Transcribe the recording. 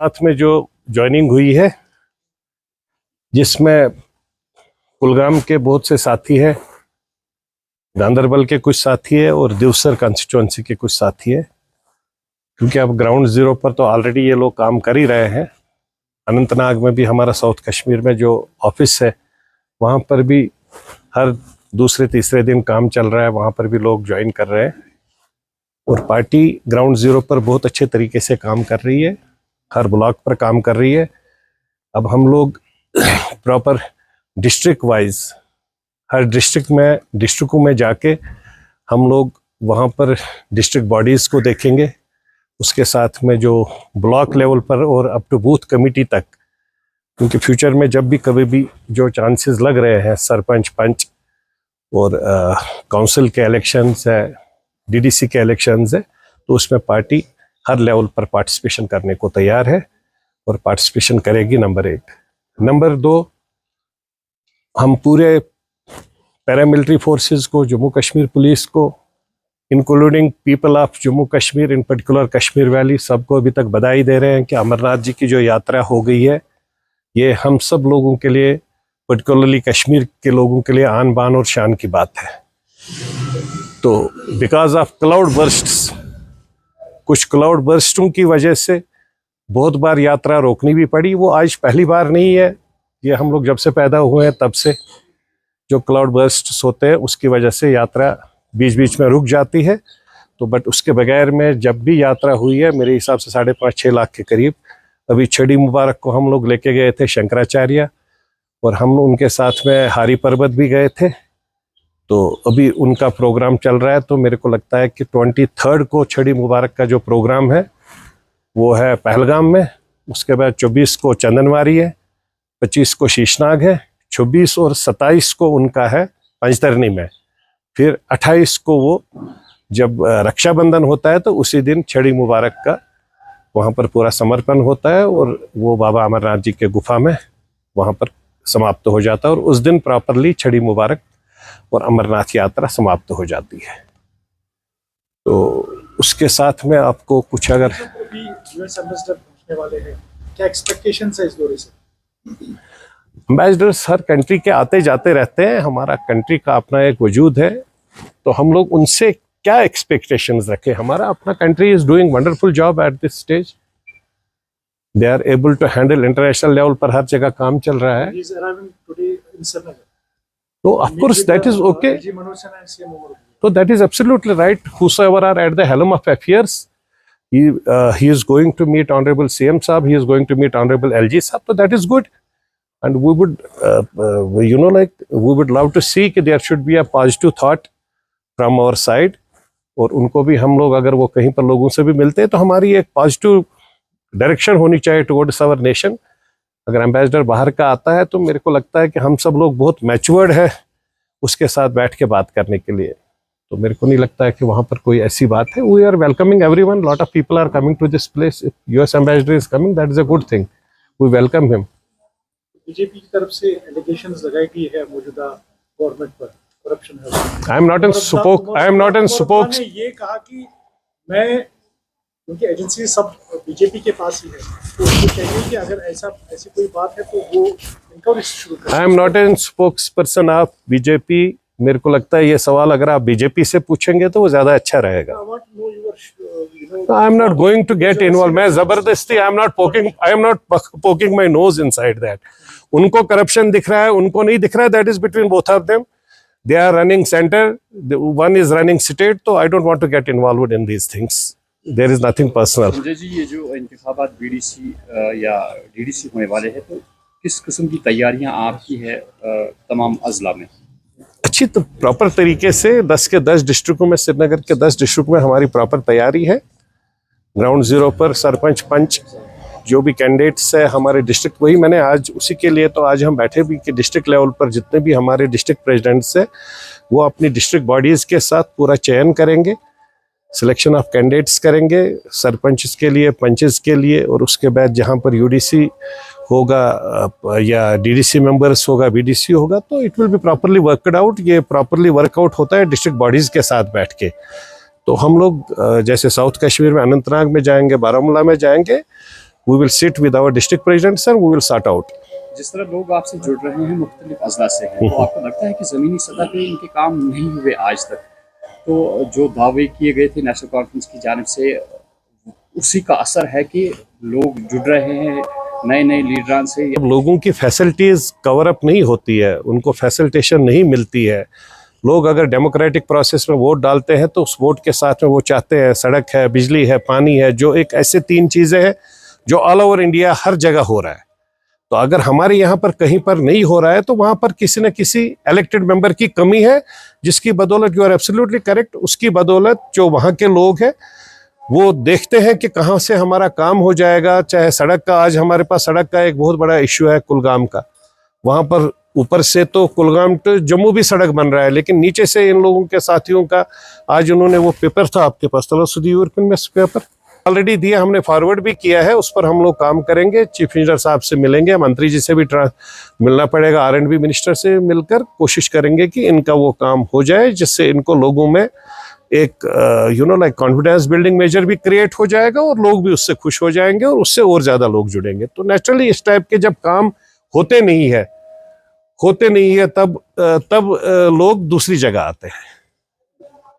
साथ में जो ज्वाइनिंग हुई है, जिसमें कुलगाम के बहुत से साथी हैं, गांदरबल के कुछ साथी है और देवसर कॉन्स्टिट्यूंसी के कुछ साथी है। क्योंकि अब ग्राउंड जीरो पर तो ऑलरेडी ये लोग काम कर ही रहे हैं। अनंतनाग में भी हमारा साउथ कश्मीर में जो ऑफिस है वहाँ पर भी हर दूसरे तीसरे दिन काम चल रहा है, वहाँ पर भी लोग ज्वाइन कर रहे हैं और पार्टी ग्राउंड जीरो पर बहुत अच्छे तरीके से काम कर रही है, हर ब्लॉक पर काम कर रही है। अब हम लोग प्रॉपर डिस्ट्रिक्ट वाइज हर डिस्ट्रिक्टों में जाके हम लोग वहाँ पर डिस्ट्रिक्ट बॉडीज़ को देखेंगे, उसके साथ में जो ब्लॉक लेवल पर और अप टू बूथ कमेटी तक, क्योंकि फ्यूचर में जब भी कभी भी जो चांसेस लग रहे हैं सरपंच पंच और काउंसिल के इलेक्शंस है, डीडीसी के इलेक्शंस है, तो उसमें पार्टी हर लेवल पर पार्टिसिपेशन करने को तैयार है और पार्टिसिपेशन करेगी। नंबर 1। नंबर 2, हम पूरे पैरामिलिट्री फोर्सेस को, जम्मू कश्मीर पुलिस को, including people of Jammu Kashmir, in particular Kashmir valley, सबको अभी तक बधाई दे रहे हैं कि अमरनाथ जी की जो यात्रा हो गई है, ये हम सब लोगों के लिए, पर्टिकुलरली कश्मीर के लोगों के लिए आन बान और शान की बात है। तो बिकॉज ऑफ क्लाउड बर्स्ट्स, कुछ क्लाउड बर्स्टों की वजह से बहुत बार यात्रा रोकनी भी पड़ी। वो आज पहली बार नहीं है, ये हम लोग जब से पैदा हुए हैं तब से जो क्लाउड बर्स्ट्स होते हैं उसकी वजह से यात्रा बीच बीच में रुक जाती है। तो बट उसके बगैर में जब भी यात्रा हुई है, मेरे हिसाब से 5.5-6 लाख के करीब। अभी छड़ी मुबारक को हम लोग लेके गए थे शंकराचार्य, और हम उनके साथ में हारी पर्वत भी गए थे। तो अभी उनका प्रोग्राम चल रहा है, तो मेरे को लगता है कि 23 को छड़ी मुबारक का जो प्रोग्राम है वो है पहलगाम में। उसके बाद 24 को चंदनवारी है, 25 को शीशनाग है, 26 और 27 को उनका है पंचतरनी में। फिर 28 को वो जब रक्षाबंधन होता है तो उसी दिन छड़ी मुबारक का वहाँ पर पूरा समर्पण होता है और वो बाबा अमरनाथ जी के गुफा में वहाँ पर समाप्त हो जाता है, और उस दिन प्रॉपरली छड़ी मुबारक और अमरनाथ यात्रा समाप्त हो जाती है। तो उसके साथ में आपको कुछ अगर यूएस एम्बेसडर पहुंचने वाले हैं, क्या एक्सपेक्टेशंस है इस दौरे से? एम्बेसडर्स हर कंट्री के आते जाते रहते हैं, हमारा कंट्री का अपना एक वजूद है, तो हम लोग उनसे क्या एक्सपेक्टेशंस रखें? हमारा अपना country is doing wonderful job at this stage. They are able to handle international level पर हर जगह काम चल रहा है। तो of course that is okay, तो that is absolutely right. Whosoever are at the helm of affairs, he is going to meet Honorable CM Saab, he is going to meet Honorable LG Saab, so that is good. And we would, we would love to see that there should be a positive thought from our side. और उनको भी हम लोग अगर वो कहीं पर लोगों से भी मिलते हैं तो हमारी एक पॉजिटिव डायरेक्शन होनी चाहिए टुवर्ड्स आवर नेशन। अगर एम्बेसडर बाहर का आता है तो मेरे को लगता है कि हम सब लोग बहुत मैच्योर्ड है उसके साथ बैठ के बात करने के लिए, तो मेरे को नहीं लगता है कि वहाँ पर कोई ऐसी बात है। We are welcoming everyone, lot of people are coming to this place. If US ambassador is coming, that is a good thing, we welcome him. BJP की तरफ से एलिगेशंस लगाई गई है मौजूदा गवर्नमेंट पर करप्शन है। आई एम नॉट इन स्पोक्स। ये कहा कि मैं, क्योंकि एजेंसी सब बीजेपी के पास ही है, तो उसको चाहिए कि अगर ऐसी कोई बात है तो वो इंक्वायरी शुरू करें। आई am not in spokes person of BJP. मेरे को लगता है ये सवाल अगर आप बीजेपी से पूछेंगे तो वो ज्यादा अच्छा रहेगा। I am not going to get involve. मैं जबरदस्ती I am not poking my nose inside that. उनको करप्शन दिख रहा है, उनको नहीं दिख रहा है, that is between both of them. They are running centre, one is running state, तो I don't want to get involved in these things. There is nothing personal. Sanjay ji, ये जो इंतखाबात बीडीसी या डीडीसी होने वाले हैं, तो किस किस्म की तैयारियां आपकी है तमाम अजला में? अच्छी तो प्रॉपर तरीके से 10 के 10 डिस्ट्रिक्टों में, श्रीनगर के 10 डिस्ट्रिक्ट में हमारी प्रॉपर तैयारी है। ग्राउंड जीरो पर सरपंच पंच जो भी कैंडिडेट्स है हमारे डिस्ट्रिक्ट, वही मैंने आज उसी के लिए तो आज हम बैठे भी कि डिस्ट्रिक्ट लेवल पर जितने भी हमारे डिस्ट्रिक्ट प्रेसिडेंट्स है वो अपनी डिस्ट्रिक्ट बॉडीज़ के साथ पूरा चयन करेंगे, सिलेक्शन ऑफ कैंडिडेट्स करेंगे सरपंच के लिए, पंचेस के लिए, और उसके बाद जहाँ पर यूडीसी होगा या डीडीसी मेंबर्स होगा, बीडीसी होगा, तो it will be properly worked out. ये प्रॉपरली वर्कआउट होता है डिस्ट्रिक्ट बॉडीज़ के साथ बैठ के। तो हम लोग जैसे साउथ कश्मीर में अनंतनाग में जाएंगे, बारामूला में जाएंगे, we will sit with our district presidents and we will sort out. जिस तरह लोग आपसे जुड़ रहे हैं मुख्तलिफ अजला से हैं, तो आपको लगता है कि ज़मीनी सतह पे इनके काम नहीं हुए आज तक? तो जो दावे किए गए थे नेशनल कॉन्फ्रेंस की जानिब से, उसी का असर है कि लोग जुड़ रहे हैं नए नए लीडरान से? जब लोगों की फैसिलिटीज़ कवर अप नहीं होती है, उनको फैसिलिटेशन नहीं मिलती है, लोग अगर डेमोक्रेटिक प्रोसेस में वोट डालते हैं तो उस वोट के साथ में वो चाहते हैं सड़क है, बिजली है, पानी है, जो एक ऐसे 3 चीज़ें हैं जो ऑल ओवर इंडिया हर जगह हो रहा है। तो अगर हमारे यहाँ पर कहीं पर नहीं हो रहा है तो वहाँ पर किसी न किसी इलेक्टेड मेंबर की कमी है, जिसकी बदौलत, यू आर एब्सोल्युटली करेक्ट, उसकी बदौलत जो वहाँ के लोग हैं वो देखते हैं कि कहाँ से हमारा काम हो जाएगा। चाहे सड़क का, आज हमारे पास सड़क का एक बहुत बड़ा इश्यू है कुलगाम का, वहाँ पर ऊपर से तो कुलगाम टू जम्मू भी सड़क बन रहा है, लेकिन नीचे से इन लोगों के साथियों का, आज उन्होंने वो पेपर था आपके पास, यूरोपियन पेपर ऑलरेडी दिया, हमने फॉरवर्ड भी किया है, उस पर हम लोग काम करेंगे। चीफ मिनिस्टर साहब से मिलेंगे, मंत्री जी से भी मिलना पड़ेगा, R&B मिनिस्टर से मिलकर कोशिश करेंगे कि इनका वो काम हो जाए, जिससे इनको लोगों में एक लाइक कॉन्फिडेंस बिल्डिंग मेजर भी क्रिएट हो जाएगा और लोग भी उससे खुश हो जाएंगे और उससे और ज़्यादा लोग जुड़ेंगे। तो नेचुरली इस टाइप के जब काम होते नहीं है तब लोग दूसरी जगह आते हैं।